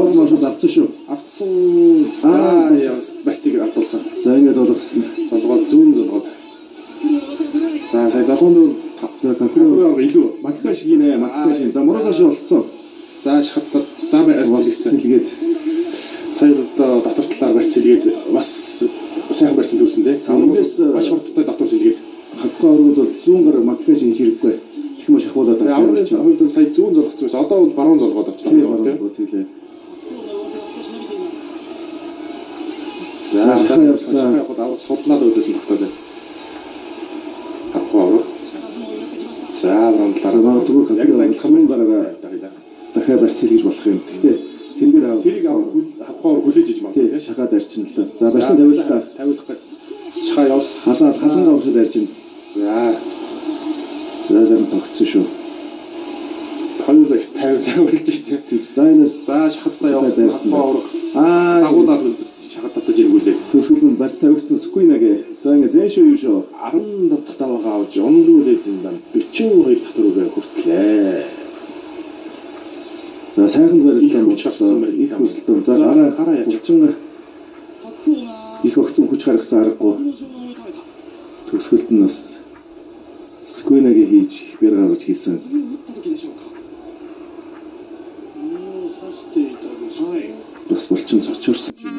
Авсан авсан шүү. Авсан. Яа, барьцыг авдуулсан. За ингэ золгосон. Золгоод зүүн золгоод. За сая залгуунд За Какуо илүү Макка шиг нэ. Макка шиг. За Морозош болцсон. За шахаттад за барьцэлгэсэн. Сэлгээд Сая одоо дотор талаар барьцэлгээд бас сайхан барьсан төрсөн тий. Амгээс маш хурдтай дотор сэлгээд. Какуо оргууд бол зүүн гар Макка шиг хэрэггүй. Их маш ахуулаад байгаа. Амгээс хувьд сая зүүн золгоцсон байсан. Одоо бол баруун золгоод авчихлаа тий. За явсан. Авах судлаад өгдөөсөн тогтоод. Какуо авах. За баруун талаар дөрөв Какуо гараа дахиад барьцэл гэж болох юм. Гэхдээ тэргээр тэрийг авах хүлээж иж магадгүй тий. Шахаад арчин л та. За барьцал тавиуллаа. Тавиулах гэж. Шахаа явсан. Халангаа авахд арчин. За зарим тогтсон шүү. Хоёулаа 50 цаг үргэлж штэ. За энэс шахалтаа явах байсан. Агуулаад шахалт татаж иргүүлээ. Төсвөл нь барьц тавигдсан Скуинагээ. За ингэ зэн шүү юу шүү. 10 дахь тавгаа авч унлуулээ зиндан 42 дахь төрөөгөө хүртлээ. За сайхан барилдаа хүч гарсан байл. Их хүсэлтэн. За гараа явчихсан. Их өгцөн хүч гаргасан аргагүй. Төсвөлд нь бас Скуинагээ хийж их бэр гаргаж хийсэн. Бас булчин цочорсон.